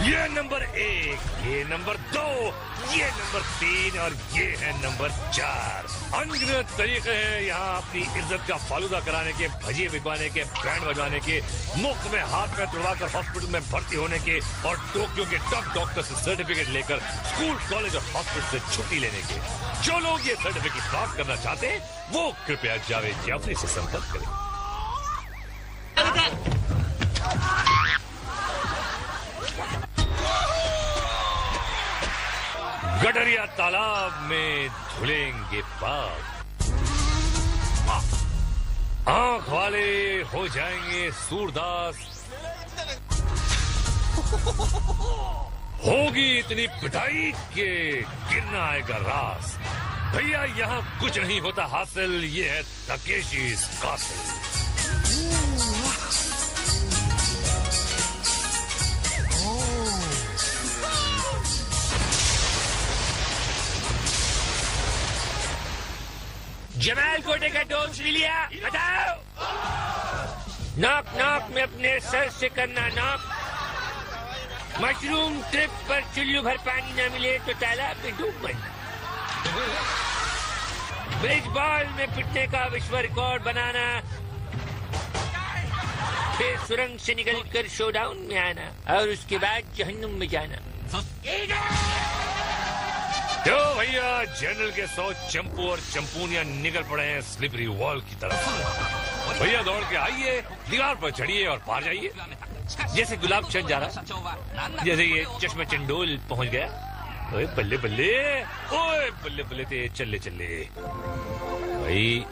ये नंबर 1, ये नंबर 2, ये नंबर 3 और ये है नंबर 4। अनगिनत तरीके हैं यहाँ अपनी इज्जत का फालूदा कराने के, भजिए बिकवाने के, बैंड बजवाने के, मुफ्त में हाथ में तुड़वाकर हॉस्पिटल में भर्ती होने के और टोक्यो के टॉप डॉक्टर से सर्टिफिकेट लेकर स्कूल, कॉलेज और हॉस्पिटल से छुट्टी लेने के। जो लोग ये सर्टिफिकेट प्राप्त करना चाहते हैं वो कृपया जावेद जाफरी से संपर्क करें। गडरिया तालाब में धुलेंगे पाप, आंख वाले हो जाएंगे सूरदास, होगी इतनी पिटाई के गिरना आएगा रास। भैया यहाँ कुछ नहीं होता हासिल, ये है तकेशी's कासिल। जमाल कोटे का डोज ले लिया, बताओ। नॉक नॉक में अपने सर से करना नॉक। मशरूम ट्रिप पर चुल्लू भर पानी न मिले तो तालाब में डूब मरना। ब्रिज बॉल में पिटने का विश्व रिकॉर्ड बनाना, फिर सुरंग से निकलकर शोडाउन में आना और उसके बाद जहन्नुम में जाना। तो भैया जनरल के 100 चंपू और चंपूनियां निकल पड़े हैं स्लिपरी वॉल की तरफ। भैया दौड़ के आइए, दीवार पर चढ़िए और पार जाइए। जैसे गुलाब चंद जा रहा, जैसे ये चश्मे चंडोल पहुंच गया। ओए बल्ले बल्ले, ओए बल्ले बल्ले ते चले चले। भाई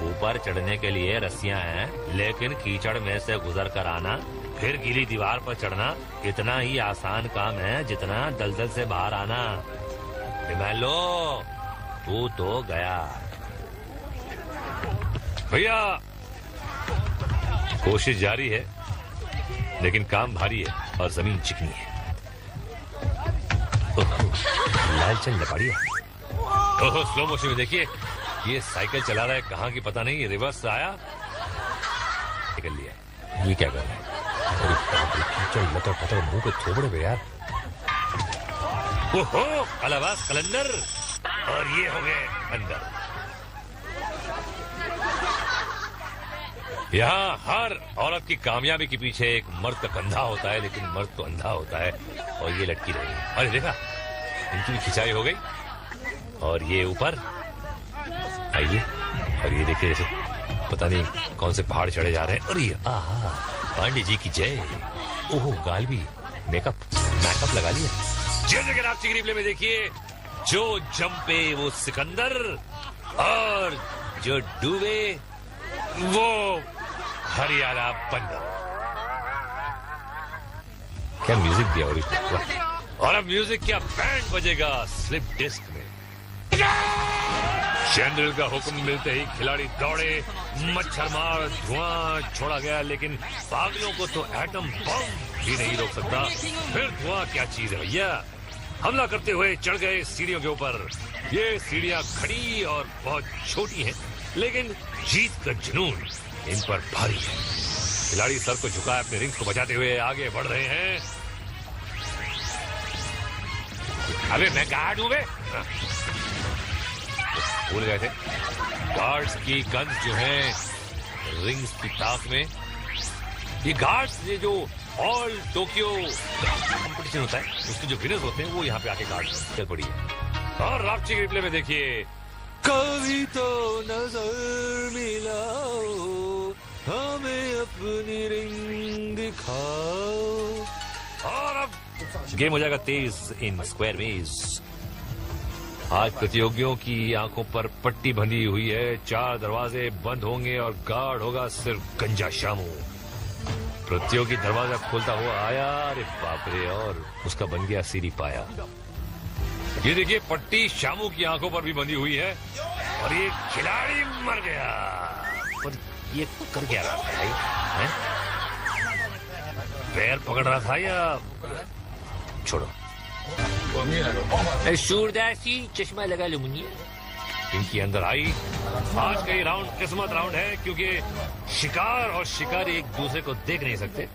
ऊपर चढ़ने के लिए रस्सियां हैं, लेकिन कीचड़ में से गुजर कर आना फिर गीली दीवार पर चढ़ना इतना ही आसान काम है जितना दलदल से बाहर आना। लो तू तो गया। भैया कोशिश जारी है, लेकिन काम भारी है और जमीन चिकनी है। लालचंद लपड़िया। ओहो स्लो मोशन में देखिए, ये साइकिल चला रहा है कहाँ की पता नहीं, रिवर्स आया निकल लिया। ये क्या कर रहा है? चल लतर पतर मुंह पे थोबड़े पे यार। ओहो अलावास कलंदर, और ये हो गए अंदर। यहाँ हर औरत की कामयाबी के पीछे एक मर्द का कंधा होता है, लेकिन मर्द तो अंधा होता है और ये लटकी रही है। अरे देखा, इनकी भी खिंचाई हो गई और ये ऊपर आइए। और ये देखिए जैसे पता नहीं कौन से पहाड़ चढ़े जा रहे हैं। अरे आहा, पांडे जी की जय। ओहो गाल भी मेकअप लगा लिया। जैसे कि आप रिप्ले में देखिए, जो जंपे वो सिकंदर और जो डूबे वो हरियाणा बंदर। क्या म्यूजिक दिया और अब म्यूजिक क्या बैंड बजेगा स्लिप डिस्क में। जनरल का हुक्म मिलते ही खिलाड़ी दौड़े, मच्छर मार धुआं छोड़ा गया, लेकिन पागलों को तो एटम बम भी नहीं रोक सकता। फिर धुआं क्या चीज है भैया। हमला करते हुए चढ़ गए सीढ़ियों के ऊपर। ये सीढ़ियां खड़ी और बहुत छोटी हैं, लेकिन जीत का जुनून इन पर भारी है। खिलाड़ी सर को झुकाए अपने रिंग को बचाते हुए आगे बढ़ रहे हैं। अबे मैं कहाँ डूबे? भूल गए थे। गार्ड्स की गन्स जो हैं रिंग्स की ताक में। ये गार्ड्स, ये जो ऑल टोक्यो कंपटीशन होता है उसके जो विनर्स होते हैं वो यहाँ पे आके गार्ड्स चल पड़ी है। और रापची के रिप्ले में देखिए, कभी तो नजर मिलाओ, हमें अपनी रिंग दिखाओ। और अब गेम हो जाएगा तेज इन स्क्वायर वेज। आज प्रतियोगियों की आंखों पर पट्टी बंधी हुई है, 4 दरवाजे बंद होंगे और गार्ड होगा सिर्फ गंजा शामू। प्रतियोगी दरवाजा खोलता हुआ आया, अरे बाप रे, और उसका बन गया सीढ़ी पाया। ये देखिए पट्टी शामू की आंखों पर भी बंधी हुई है और ये खिलाड़ी मर गया। और ये कर क्या रहा था भाई? पैर पकड़ रहा था या छोड़ो। सूरदासी चश्मा लगा लो मुनिया। इनकी अंदर आई। आज का ये राउंड किस्मत राउंड है, क्योंकि शिकार और शिकारी एक दूसरे को देख नहीं सकते।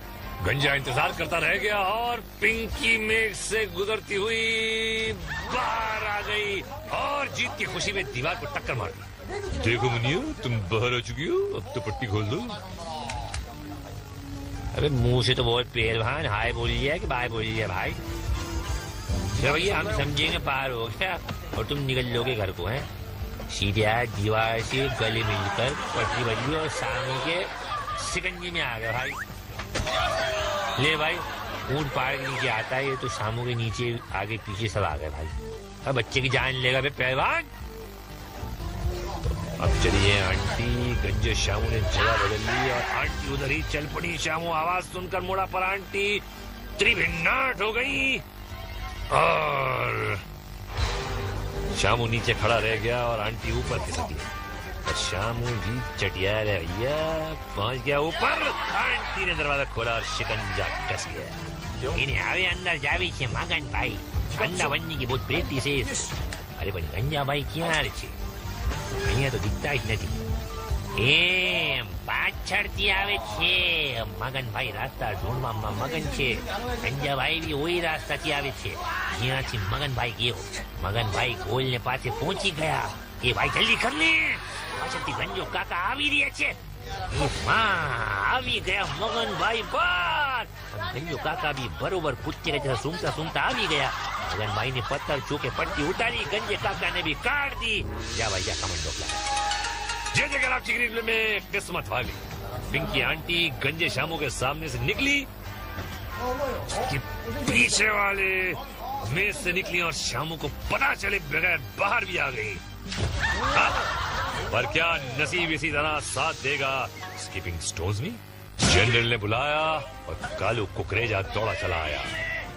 गंजा इंतजार करता रह गया और पिंकी मेघ से गुजरती हुई बाहर आ गई और जीत की खुशी में दीवार को टक्कर मार दी। देखो मुनिया, तुम बाहर आ चुकी हो, अब तो पट्टी खोल दो। अबे मुंह से तो बहुत पहलवान हाय बोल लिया कि बाय बोल लिया भाई। चलो भैया हम समझेंगे पार हो गया और तुम निकल लोगे घर को। हैं सीधे दीवार से गले मिलकर पटरी बजी और सामने के सिकंजी में आ गया भाई। ले भाई, ऊंट पहाड़ के नीचे आता है, ये तो शामों के नीचे आगे पीछे सब आ गए भाई। अब बच्चे की जान लेगा बे पहलवान। अब चलिए आंटी। गंजे शामू ने जगह बदल ली और आंटी उधर ही चल पड़ी। शामू आवाज सुनकर मुड़ा पर आंटी त्रिभिन्नाट हो गई और शामू नीचे खड़ा रह गया और आंटी ऊपर खिसक गई। शामू भी चटिया भैया पहुंच गया ऊपर। आंटी ने दरवाजा खोला और शिकंजा कस गया। इन्हें आवे अंदर जावी छे मगन भाई, अंडा बनने की बहुत प्रेक्टिस है। अरे पण गंजा भाई ક્યાં છે? અહીંયા તો દિખતા જ નથી। એમ પાછળથી આવે છે મગનભાઈ, રાસ્તા ઢૂંઢવામાં મગન છે। ગંજાભાઈ બી ઓય રાસ્તાથી આવે છે જ્યાંથી મગનભાઈ ગયો। મગનભાઈ ગોલને પાસે પહોંચી ગયા। એ ભાઈ જલ્દી કર ને, પાછળથી ગંજો કાકા આવી રહ્યા છે। આવી ગયા મગનભાઈ બહાર। ગંજો કાકા બી બરોબર કૂદતી રહેતા સૂંઘતા સૂંઘતા આવી ગયા। मगनभाई ने पत्थर चूके पट्टी उतारी, गंजे काका ने भी काट दी। जा भाई जा, कमेंट जय जगह आप चिकनी में किस्मत वाली पिंकी आंटी गंजे शामू के सामने से निकली कि पीछे वाले मेज से निकली और शामू को पता चले बगैर बाहर भी आ गई। पर क्या नसीब इसी तरह साथ देगा स्कीपिंग स्टोन्स में। जनरल ने बुलाया और कालू कुकरेजा दौड़ा चला आया।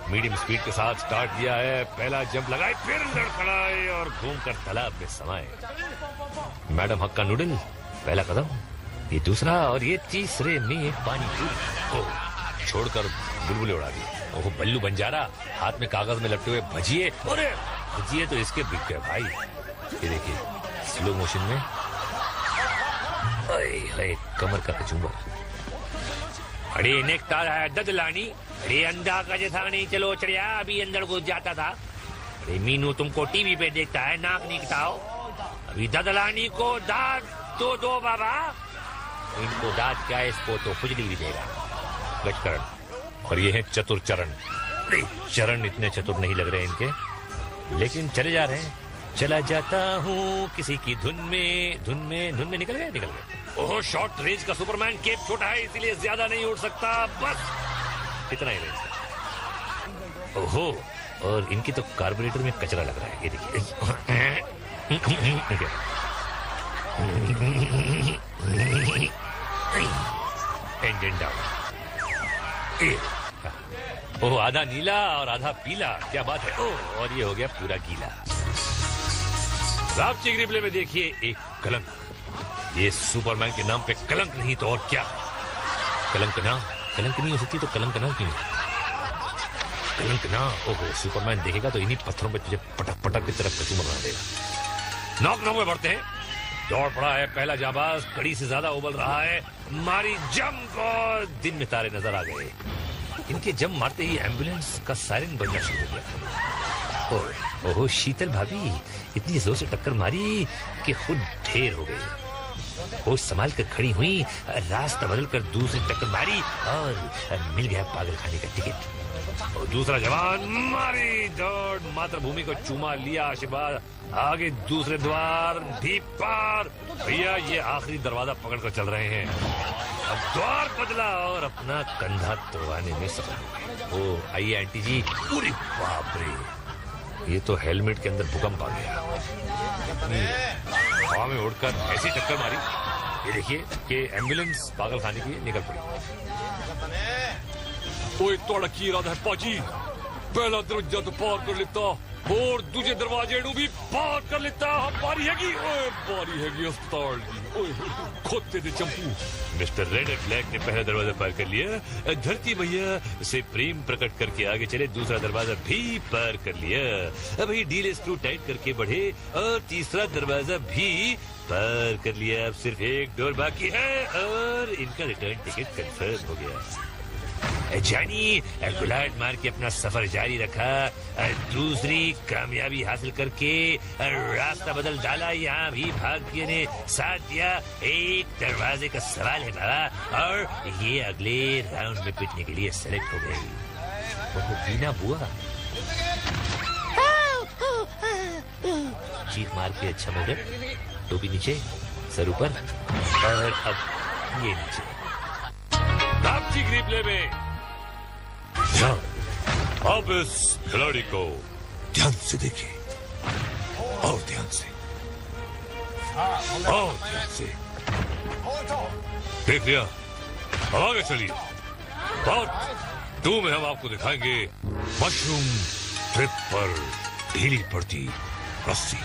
मीडियम स्पीड के साथ स्टार्ट दिया है। पहला जंप लगाए, फिर लड़खड़ाए और घूमकर तालाब में समाये। मैडम हक्का नूडल पहला कदम, ये दूसरा और ये तीसरे में पानी को छोड़कर बुलबुले उड़ा दी। ओह बल्लू बंजारा हाथ में कागज में लपटे हुए भजिए। अरे भजिए तो इसके बिक गए भाई। ये देखिए स्लो मोशन में कमर का कचूमर। अरे नेकता है ददलानी, अरे अंधा का जैसा नहीं चलो चढ़िया अभी अंदर घुस जाता था। अरे मीनू तुमको टीवी पे देखता है, नाक निकता हो। अभी ददलानी को दाद तो दो बाबा। इनको दाद क्या है, इसको तो खुजली भी देगा। गजकरण और ये है चतुर चरण। चरण इतने चतुर नहीं लग रहे इनके, लेकिन चले जा रहे हैं। चला जाता हूँ किसी की धुन में निकल गए। ओहो शॉर्ट रेंज का सुपरमैन, केप छोटा है इसीलिए ज्यादा नहीं उड़ सकता, बस इतना ही रेंज। ओहो और इनकी तो कार्बोरेटर में कचरा लग रहा है, ये देखिए। Engine down. ओह आधा नीला और आधा पीला, क्या बात है। ओह और ये हो गया पूरा गीला। आप चिकनी प्ले में देखिए एक कलंक। ये सुपरमैन के नाम पे कलंक नहीं तो और क्या। कलंक नहीं हो सकती तो कलंक ना क्यों? कलंक ना। ओहो सुपरमैन देखेगा तो इन्हीं पत्थरों पे तुझे पटक पटक की तरफ कचूमर बना देगा। नॉक में बढ़ते हैं। दौड़ पड़ा है पहला जाबाज, कड़ी से ज्यादा उबल रहा है। मारी जंप और दिन में तारे नजर आ गए। इनके जंप मारते ही एम्बुलेंस का सायरन बजना शुरू हो गया। ओहो शीतल भाभी इतनी जोर से टक्कर मारी कि खुद ढेर हो गई। होश संभाल कर खड़ी हुई, रास्ता बदल कर दूसरी टक्कर मारी और मिल गया पागल खाने का टिकट। और दूसरा जवान मारी दौड़, मातृभूमि को चूमा लिया आशीर्वाद। आगे दूसरे द्वार भी पार। भैया ये आखिरी दरवाजा पकड़ कर चल रहे हैं। अब द्वार बदला और अपना कंधा तोड़वाने में सफल। ओ आइए आंटी जी। पूरी बाप रे, ये तो हेलमेट के अंदर भूकंप आ गया। हवा में उड़कर ऐसी टक्कर मारी, ये देखिए कि एम्बुलेंस पागल खाने की निकल पड़ी। ओए तोड़ा की इरादा है पाजी? पहला दरवाजा तो पार कर लेता और दूसरे दरवाजे भी पार कर लेता। बारी हैगी अस्पताल की। ओए खोते दे चंपू। मिस्टर रेड एंड ब्लैक ने पहला दरवाजा पार कर लिया। धरती भैया से प्रेम प्रकट करके आगे चले, दूसरा दरवाजा भी पार कर लिया। अब ये डील स्क्रू टाइट करके बढ़े और तीसरा दरवाजा भी पार कर लिया। अब सिर्फ एक डोर बाकी है और इनका रिटर्न टिकट कंफर्म हो गया। जानी गुलाट मार के अपना सफर जारी रखा, दूसरी कामयाबी हासिल करके रास्ता बदल डाला, यहाँ भी भाग्य ने साथ दिया। एक दरवाजे का सवाल है बाबा, और ये अगले राउंड में पिटने के लिए सेलेक्ट हो गई। वो बीना बुआ चीख मार के अच्छा मगर, टोपी नीचे, सर ऊपर, और अब ये नीचे। रापची के रिप्ले में अब इस खिलाड़ी को ध्यान से देखिए, और ध्यान से, और ध्यान से। देख लिया, अब आगे चलिए। पार्ट 2 में हम आपको दिखाएंगे मशरूम ट्रिप पर ढीली पड़ती रस्सी,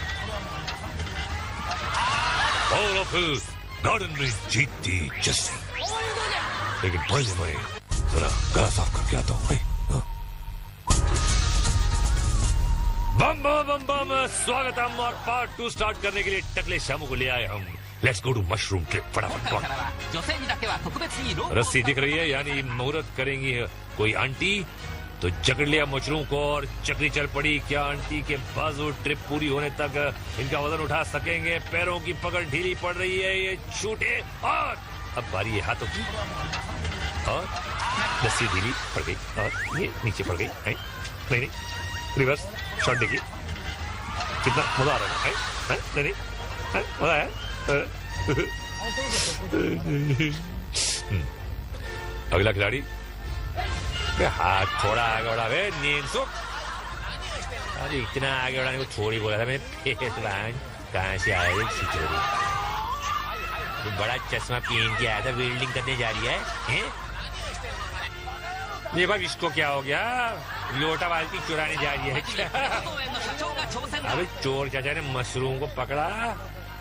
और फिर गार्डन में जीतती जस्सी। लेकिन पहले मैं जरा गला साफ करके आता हूँ। बम बम बम बम, स्वागत है। और पार्ट 2 स्टार्ट करने के लिए टकले शामू को ले आए हम। Let's go to mushroom trip. फटाफट। रस्सी दिख रही है, यानी मुहूर्त करेंगी कोई आंटी, तो जकड़ लिया मशरूम को और चक्री चल पड़ी। क्या आंटी के बाजू ट्रिप पूरी होने तक इनका वजन उठा सकेंगे? पैरों की पकड़ ढीली पड़ रही है, ये छूटे, और अब बारी है हाथों की, और रस्सी ढीली पड़ गई और ये नीचे पड़ गई। नहीं, रिवर्स शॉट देखिए, कितना मजा आ रहा है। नहीं, मजा है। अगला खिलाड़ी, हाथ थोड़ा आगे बढ़ा, नींद सुख। अरे इतना आगे बढ़ाने को थोड़ी बोला था मैंने। कहाँ से आया ये सिचोरी? बड़ा चश्मा पहन के आया था, वेल्डिंग करने जा रही है? ये भाई इसको क्या हो गया? लोटा बाल्टी चुराने जा रही है क्या? अबे चोर चाचा ने मशरूम को पकड़ा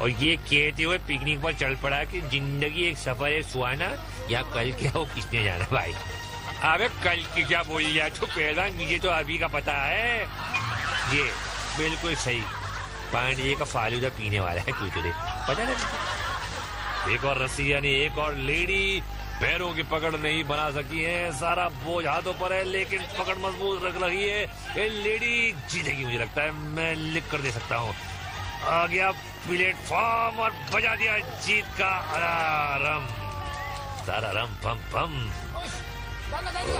और ये कहते हुए पिकनिक पर चल पड़ा कि जिंदगी एक सफर है सुहाना, या कल क्या हो किसने जाना भाई। अबे कल की क्या बोली जाए तो पहला, मुझे तो अभी का पता है। ये बिल्कुल सही, पांडे का फालूदा पीने वाला है कुछ पता नहीं। एक और रस्सी, यानी एक और लेडी पैरों की पकड़ नहीं बना सकी है। सारा बोझ हाथों पर है, लेकिन पकड़ मजबूत रख रही है। ये लेडी जीतेगी मुझे लगता है, मैं लिख कर दे सकता हूँ। आ गया प्लेटफॉर्म और बजा दिया जीत का अलार्म। सारा रम पम पम।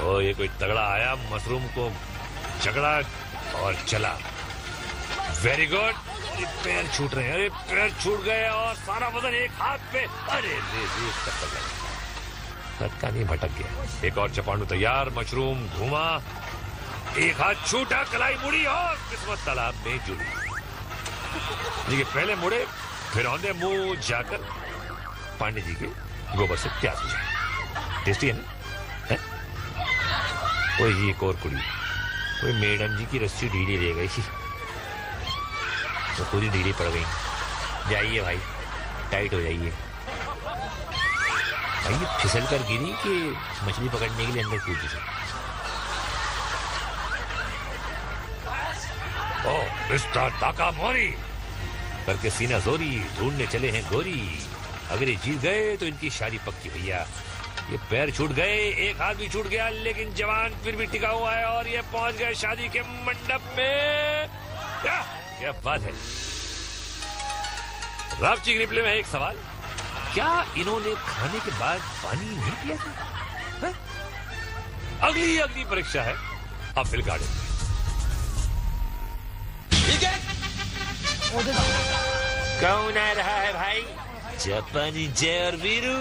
ओ ये कोई तगड़ा आया, मशरूम को झगड़ा और चला। Very good. पैर छूट रहे हैं, अरे पैर छूट गए और सारा वजन एक हाथ पे। अरे लटका नहीं, भटक गया। एक और चपांडू तैयार, मशरूम घुमा, एक हाथ छूटा, कलाई मुड़ी और किस्मत तालाब में जुड़ी। देखिए पहले मुड़े, फिर औंधे मुंह जाकर पांडे जी के गोबर से प्यास हो जाए। टेस्टी है ना? वही एक और कुड़ी, कोई मैडम जी की रस्सी ढीली रह गई थी, तो पूरी ढीली पड़ गई। जाइए भाई, टाइट हो जाइए। भाई ये फिसल कर गिरी कि मछली पकड़ने के लिए अंदर कूदी थी। ओ मिस्टर ताकामोरी करके सीना जोरी, ढूंढने चले हैं गोरी। अगर ये जीत गए तो इनकी शादी पक्की भैया। ये पैर छूट गए, एक हाथ भी छूट गया, लेकिन जवान फिर भी टिका हुआ है और ये पहुंच गए शादी के मंडप में। क्या बात है। रापची रिप्ले में एक सवाल, क्या इन्होंने खाने के बाद पानी नहीं पिया था? अगली परीक्षा है अपील गार्डन में। कौन आ रहा है भाई? जापानी जय और वीरू।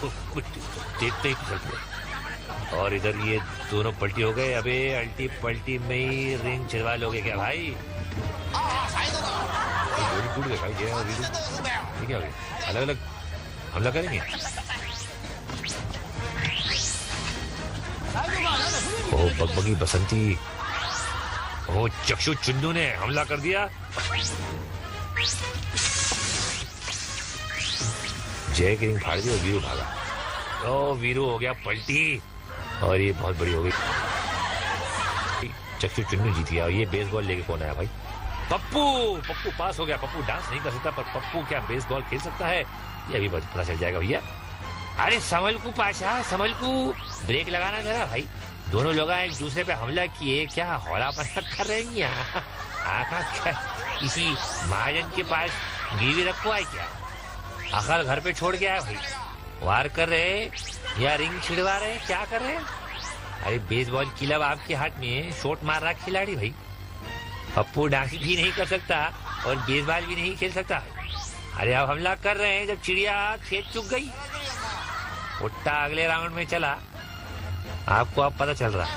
देखते ही फिसल गए और इधर ये दोनों पलटी हो गए। अबे अल्टी पलटी में ही रिंग छिड़वा लोगे क्या भाई? टूट गए भाई जय और वीरू। ये क्या हो गया? अलग अलग हमला करेंगे? ओ बगबगी बसंती, ओ चक्षु चुन्नू ने हमला कर दिया। जय की रिंग फाड़ दी और वीरू भागा। ओ वीरू हो गया पलटी और ये बहुत बड़ी हो गई। चक्षु चुन्नू जीत गया और ये बेसबॉल लेके कौन आया भाई? पप्पू पास हो गया। पप्पू डांस नहीं कर सकता, पर पप्पू क्या बेसबॉल खेल सकता है? ये अभी पता चल जाएगा भैया। अरे संभलकू पाशा, संभलकू, ब्रेक लगाना जरा भाई। दोनों लोग एक दूसरे पे हमला किए, क्या हौलापन कर रहे हैं यहाँ? आखा क्या किसी महाजन के पास गिरवी रखो है क्या? आखिर घर पे छोड़ के आया भाई। वार कर रहे या रिंग छिड़वा रहे, क्या कर रहे? अरे बेसबॉल क्लब आपके हाथ में, शॉट मार रहा खिलाड़ी भाई। पप्पू डांस भी नहीं कर सकता और बेसबॉल भी नहीं खेल सकता। अरे अब हमला कर रहे हैं जब चिड़िया खेत चुग गई। उट्टा अगले राउंड में चला, आपको अब पता चल रहा।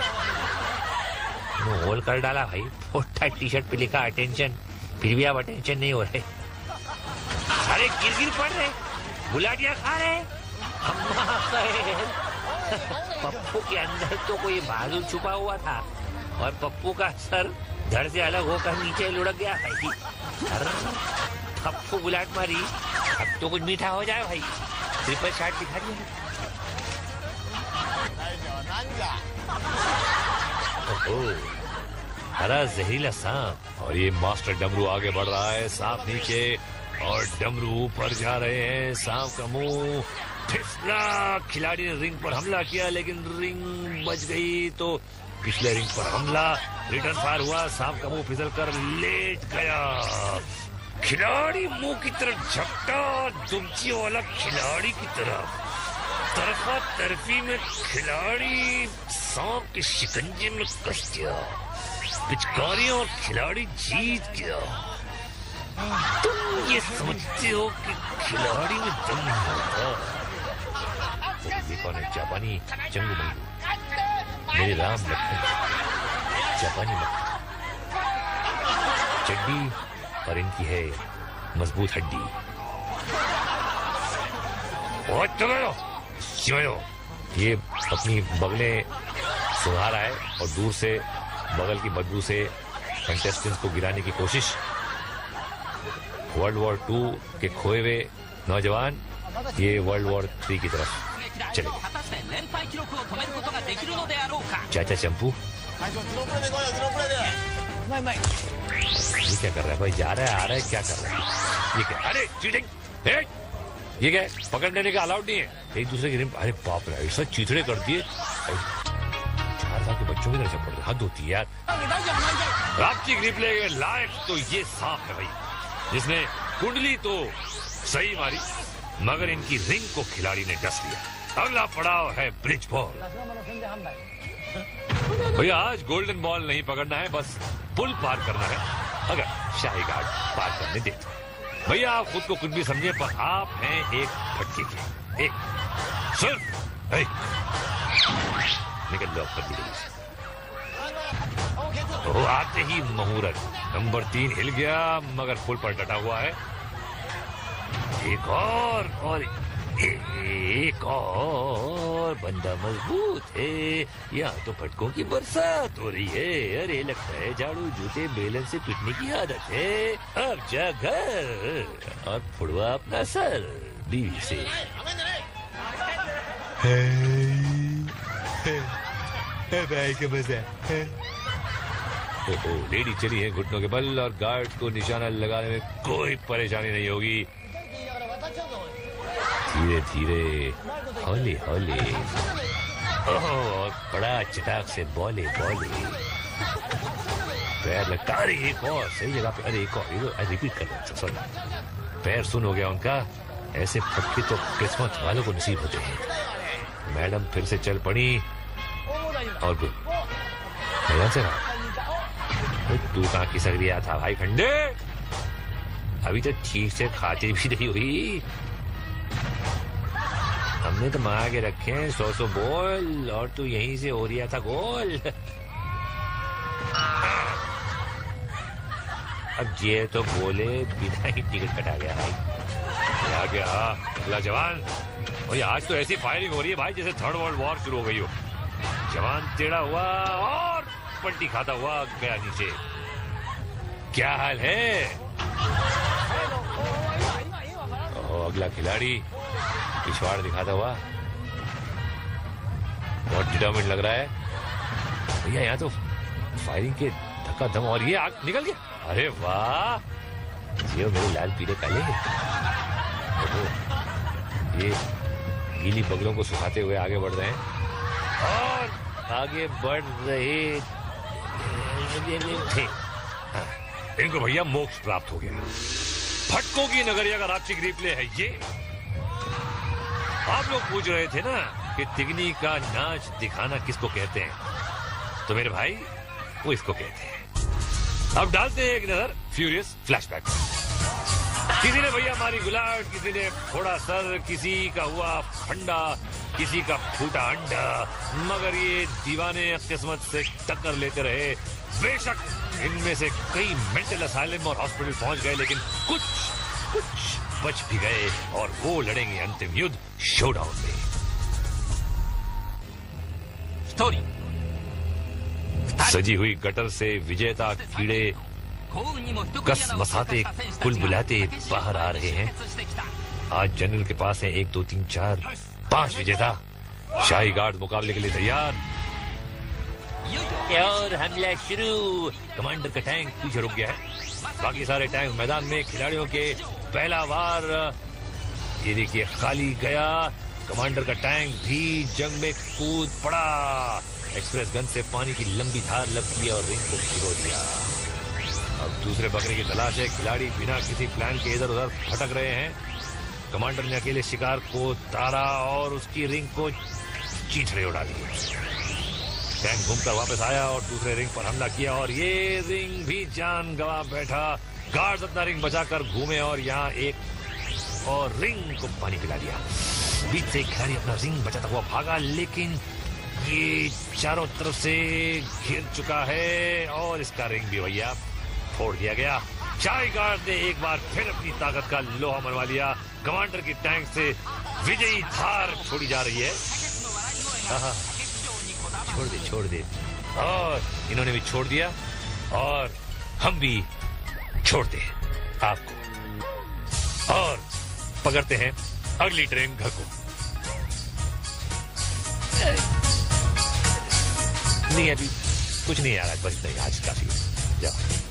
होल कर डाला भाई। उट्टा टी शर्ट पे लिखा अटेंशन, फिर भी आप अटेंशन नहीं हो रहे। अरे गिर गिर पड़ रहे, गुलाटियां खा रहे। अम्मा पप्पू के अंदर तो कोई बहादुर छुपा हुआ था और पप्पू का सर धड़ से अलग होकर नीचे लुढ़क गया भाई। पप्पू गुलाट मारी, अब तो कुछ मीठा हो जाए भाई। ट्रिपल शॉट दिखा दिया। हरा जहरीला सांप, और ये मास्टर डमरू आगे बढ़ रहा है, सांप नीचे और डमरू ऊपर जा रहे हैं। सांप का मुंह फिसला, खिलाड़ी ने रिंग पर हमला किया लेकिन रिंग बच गई, तो पिछले रिंग पर हमला, रिटर्न फायर हुआ, सांप का मुंह फिसल कर लेट गया। खिलाड़ी मुंह की तरफ झपटा, दुमचियों वाला खिलाड़ी की तरफ। तरफा तरफी में खिलाड़ी सांप के शिकंजे में कस गया। पिचकारियों और खिलाड़ी जीत गया। तुम ये समझते हो कि खिलाड़ी में दम नहीं होता? ये कौन है? जापानी चंगू मंगू, मेरे राम लखन, जापानी मक्खन। चड्डी और इनकी है मजबूत हड्डी। और चलो ये अपनी बगलें सुंघा रहा है और दूर से बगल की बदबू से कंटेस्टेंट्स को गिराने की कोशिश। वर्ल्ड वॉर 2 के खोए हुए नौजवान ये वर्ल्ड वॉर 3 की तरफ चले गए। चाचा चंपू ये क्या कर रहा है भाई? जा रहा है, आ रहा है, क्या कर रहा है ये? क्या? अरे चीटिंग! ये क्या पकड़ने का अलाउड नहीं है। एक दूसरे की रिम, अरे बाप रे, ऐसा चीथड़े कर दिए। 4 साल के बच्चों की तरह से पड़ रहे, हद होती है यार। आपकी रिप्ले के लायक तो ये सांप है भाई, जिसने कुंडली तो सही मारी मगर इनकी रिंग को खिलाड़ी ने डस लिया। अगला पड़ाव है ब्रिज बॉल। भैया आज गोल्डन बॉल नहीं पकड़ना है, बस पुल पार करना है। अगर शाही घाट पार करने देते भैया, आप खुद को कुछ भी समझे पर आप हैं एक फटके के, एक सिर्फ एक। निकल लो पति। वो आते ही मुहूर्त नंबर 3 हिल गया मगर पुल पर डटा हुआ है। एक और एक और बंदा मजबूत है। यहाँ तो फटकों की बरसात हो रही है। अरे लगता है झाड़ू जूते बेलन से पीटने की आदत है। अब जा घर और फुड़वा अपना सर बीवी से। भाई का मजा। ओहो, लेडी चली है घुटनों के बल और गार्ड को निशाना लगाने में कोई परेशानी नहीं होगी। धीरे धीरे, हौले हौले, और बड़ा चटाक से बोले पैर लगता। अरे एक और सही जगह पे, अरे एक और रिपीट कर रहा हूँ, सॉरी। पैर सुन हो गया उनका। ऐसे फटके तो किस्मत वालों को नसीब होते हैं। मैडम फिर से चल पड़ी और मैडम से तू कहाँ खिसक रिया था भाई खंडे? अभी तो ठीक से खाते भी नहीं हुई। हमने तो मांगा के रखे हैं 100 बॉल और तू यहीं से हो रिया था गोल। अब ये तो बोले बिना ही टिकट कटा गया भाई। क्या गया अगला जवान? भाई आज तो ऐसी फायरिंग हो रही है भाई जैसे 3rd वर्ल्ड वॉर शुरू हो गई हो। जवान टेढ़ा हुआ और पलटी खाता हुआ गया नीचे। क्या हाल है? अगला खिलाड़ी पिछवाड़ दिखाता हुआ बहुत डिटर्मिन्ड लग रहा है भैया। यहाँ तो फायरिंग के धक्का धम और ये आग निकल गया। अरे वाह, ये मेरे लाल पीले काले। गीली बगलों को सुखाते हुए आगे बढ़ रहे हैं और आगे बढ़ रहे थे। हाँ, इनको भैया मोक्ष प्राप्त हो गया। फटकों की नगरिया का रात्रिक रिप्ले है ये। आप लोग पूछ रहे थे ना कि तिगनी का नाच दिखाना किसको कहते हैं, तो मेरे भाई वो इसको कहते हैं। अब डालते हैं एक नजर फ्यूरियस फ्लैशबैक। किसी ने भैया मारी गुलाट, किसी ने फोड़ा सर, किसी का हुआ फंडा, किसी का फूटा अंडा, मगर ये दीवाने किस्मत से टक्कर लेते रहे। बेशक इनमें से कई मेंटल असाइलम और हॉस्पिटल पहुंच गए, लेकिन कुछ बच भी गए और वो लड़ेंगे अंतिम युद्ध शोडाउन में। स्टोरी। सजी हुई गटर से विजेता कीड़े कस मसाते कुलबुलाते बाहर आ रहे हैं। आज जनरल के पास है 1 2 3 4 5 विजेता। शाही गार्ड मुकाबले के लिए तैयार और हमला शुरू। कमांडर का टैंक पीछे रुक गया है, बाकी सारे टैंक मैदान में। खिलाड़ियों के पहला वार ये देखिए खाली गया। कमांडर का टैंक भी जंग में कूद पड़ा। एक्सप्रेस गन से पानी की लंबी धार लगती है और रिंग को भिगो दिया। अब दूसरे बकरे की तलाश है। खिलाड़ी बिना किसी प्लान के इधर उधर भटक रहे हैं। कमांडर ने अकेले शिकार को ताड़ा और उसकी रिंग को चींठड़े उड़ा दिए। टैंक घूमकर वापस आया और दूसरे रिंग पर हमला किया और ये रिंग भी जान गंवा बैठा। गार्ड्स अपना रिंग बचाकर घूमे और यहाँ एक और रिंग को पानी पिला दिया। बीच से खिलाड़ी अपना रिंग बचाता हुआ भागा, लेकिन ये चारों तरफ से घिर चुका है और इसका रिंग भी भैया फोड़ दिया गया। शाही गार्ड ने एक बार फिर अपनी ताकत का लोहा मनवा लिया। कमांडर की टैंक से विजयी धार छोड़ी जा रही है। छोड़ दे और इन्होंने भी छोड़ दिया और हम भी छोड़ दे आपको और पकड़ते हैं अगली ट्रेन घर को। नहीं अभी कुछ नहीं आ रहा, बस नहीं, आज काफी जाओ।